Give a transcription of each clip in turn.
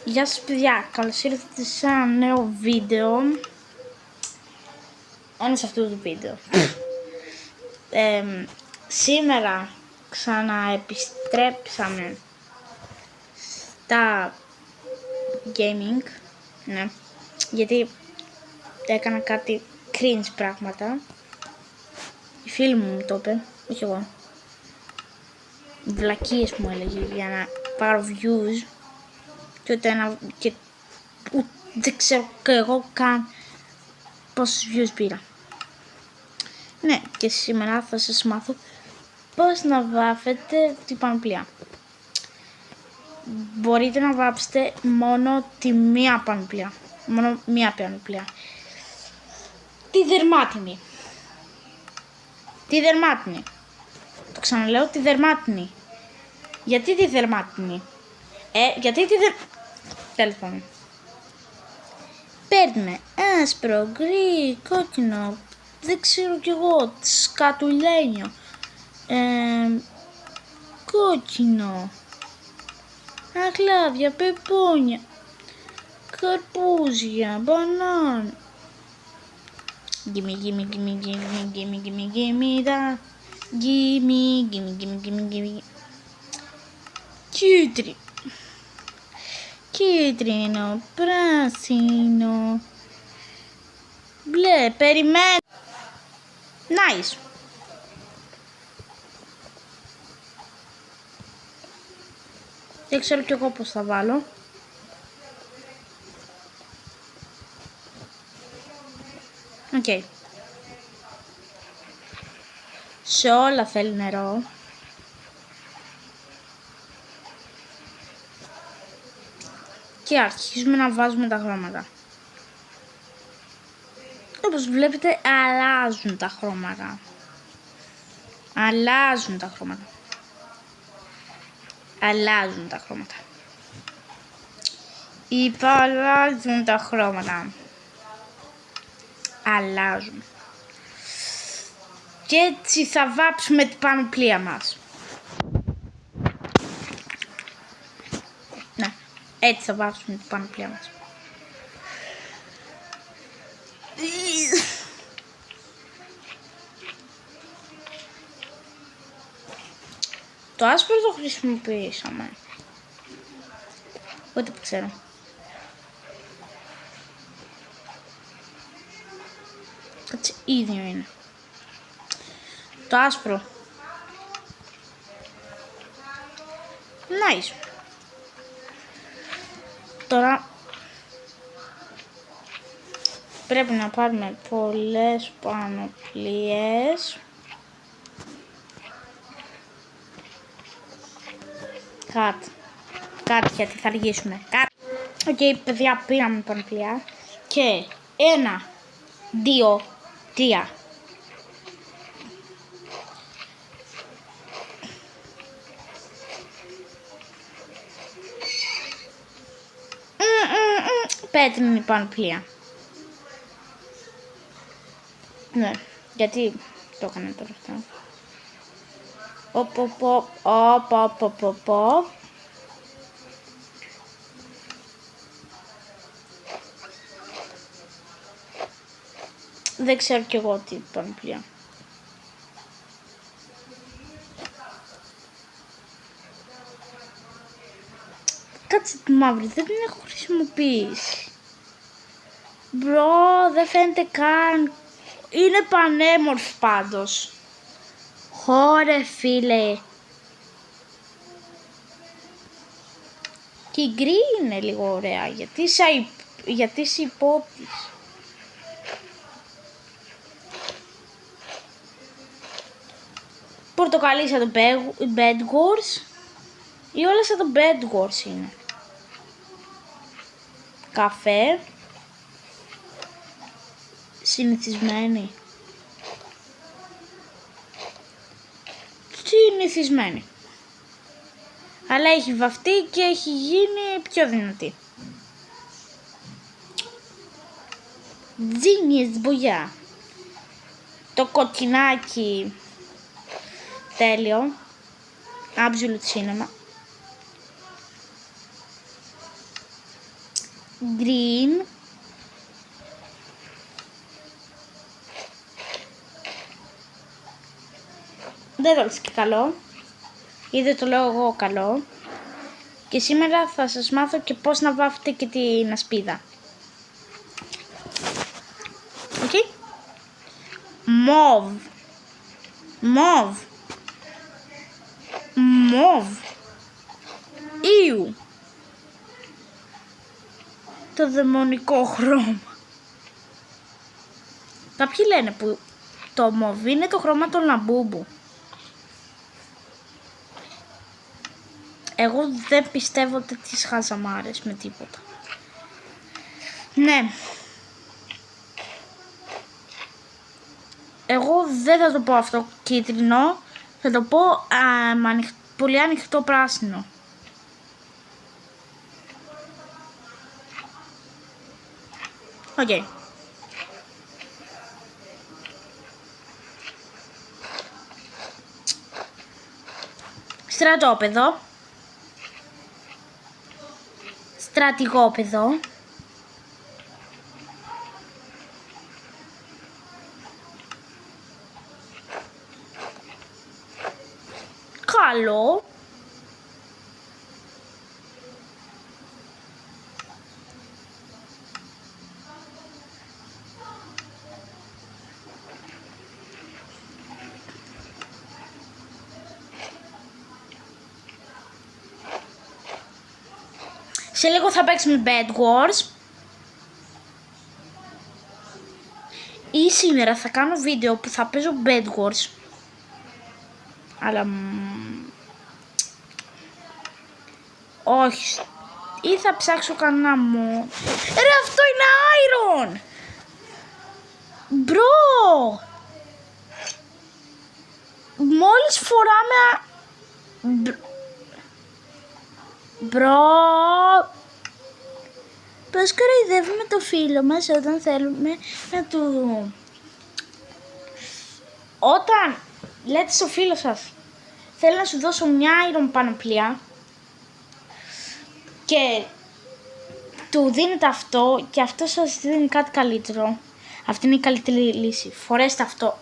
Γεια σας παιδιά, καλώς ήρθατε σε ένα νέο βίντεο. Ένα σε αυτό το βίντεο. Σήμερα ξαναεπιστρέψαμε στα gaming. Ναι, γιατί έκανα κάτι cringe πράγματα. Η φίλη μου το είπε, όχι εγώ. Βλακίες μου έλεγε για να πάρω views. Και δεν ξέρω και εγώ καν πόσους views πήρα. Ναι, και σήμερα θα σας μάθω πώς να βάφετε την πανοπλία. Μπορείτε να βάψετε μόνο τη μία πανοπλία. Μόνο μία πανοπλία. Τη δερμάτινη. Τη δερμάτινη. Το ξαναλέω, τη δερμάτινη. Γιατί τη δερμάτινη? Γιατί τη τέλος πάντων. Παίρνουμε άσπρο, γκρι, κόκκινο, δεν ξέρω κι εγώ, σκατουλένιο, κόκκινο, αγλάδια, πεπόνια, καρπούζια, μπανάν. Gimme that. Gimme. Κίτρινο, πράσινο, μπλε, περιμένω. Nice. Δεν ξέρω κι εγώ πώς θα βάλω. Οκ. Σε όλα θέλει νερό. Και αρχίζουμε να βάζουμε τα χρώματα. Όπως βλέπετε αλλάζουν τα χρώματα. Αλλάζουν τα χρώματα. Είπα αλλάζουν τα χρώματα. Αλλάζουν. Και έτσι θα βάψουμε την πανοπλία μας. Ναι, έτσι θα βάψουμε την πανοπλία μας. Το άσπρο το χρησιμοποιήσαμε. Ούτε που ξέρω. Έτσι ίδιο είναι. Το άσπρο. Nice. Τώρα πρέπει να πάρουμε πολλές πανοπλίες. Κάτι γιατί θα αργήσουμε. Οκ, παιδιά, πήραμε πανοπλία. Και 1, 2, 3. Πέτρινη πανοπλία. Ναι, γιατί το έκανα τώρα αυτό. Δεν ξέρω κι εγώ τι πανοπλία. Κάτσε τη μαύρη, δεν την έχω χρησιμοποιήσει. Μπρο, δεν φαίνεται καν. Είναι πανέμορφη πάντως. Χωρε φίλε. Και η γκρι είναι λίγο ωραία, γιατί είσαι υπόπτης. Πορτοκαλί σαν το Bed Wars. Ή όλα σαν το Bed Wars είναι. Καφέ. Συνηθισμένη. Αλλά έχει βαφτεί και έχει γίνει πιο δυνατή. Genius μπογιά. Το κοκκινάκι. Τέλειο. Absolute cinema. green, δεν το λες και καλό, ήδη το λέω εγώ καλό. Και σήμερα θα σας μάθω και πώς να βάφετε και την ασπίδα. Okay. Μόβ. Μόβ. Μόβ. Ήου. Το δαιμονικό χρώμα. Κάποιοι λένε που το μόβ είναι το χρώμα των λαμπούμπου. Εγώ δεν πιστεύω τέτοιες χαζαμάρες με τίποτα. Ναι. Εγώ δεν θα το πω αυτό κίτρινο. Θα το πω πολύ ανοιχτό πράσινο. Οκ. Okay. Στρατόπεδο. Στρατηγόπεδο. Καλό. Σε λίγο θα παίξουμε Bed Wars. Ή σήμερα θα κάνω βίντεο που θα παίζω Bed Wars. Αλλά... όχι. Ή θα ψάξω κανένα μου. Ρε, αυτό είναι iron! Μπρο! Μόλις φοράμε... Μπρο! Πώς κοροϊδεύουμε το φίλο μας όταν θέλουμε να του... Όταν λέτε στο φίλο σας, θέλω να σου δώσω μια iron πανοπλία και του δίνετε αυτό και αυτό σας δίνει κάτι καλύτερο. Αυτή είναι η καλύτερη λύση. Φορέστε αυτό.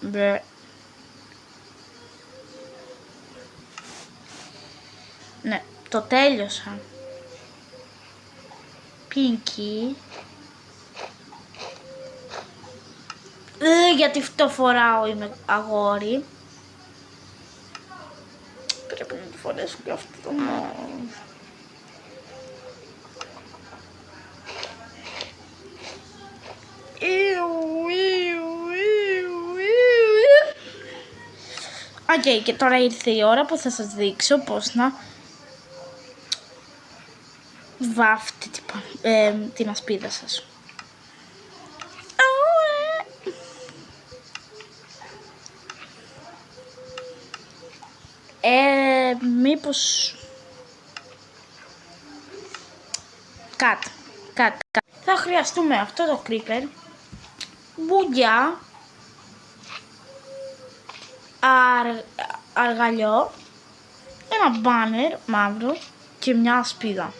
Ναι, το τέλειωσα. Πίνκι. Γιατί το φοράω, είμαι αγόρι. Πρέπει να το φορέσω και αυτό το μόβ. Οκ, και τώρα ήρθε η ώρα που θα σας δείξω πώς να βάφετε την ασπίδα σας. Μήπως... Κάτι. Θα χρειαστούμε αυτό το creeper, μπουγκιά, αργαλιό, ένα μπάνερ μαύρο και μια ασπίδα.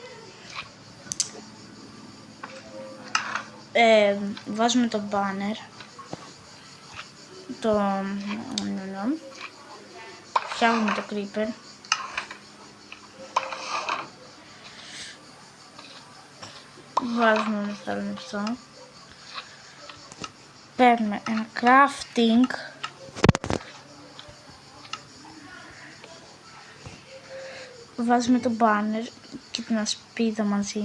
Βάζουμε το μπάνερ, φτιάχνουμε το creeper. Βάζουμε να θέλουμε αυτό. Παίρνουμε ένα crafting. Βάζουμε το banner και την ασπίδα μαζί.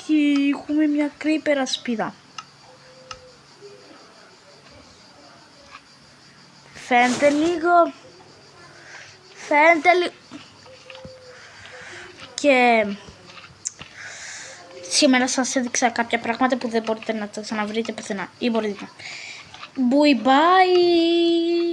Και έχουμε μια creeper ασπίδα. Φαίνεται λίγο. Και σήμερα σας έδειξα κάποια πράγματα που δεν μπορείτε να τα ξαναβρείτε πουθενά. Ή μπορείτε. Bye bye.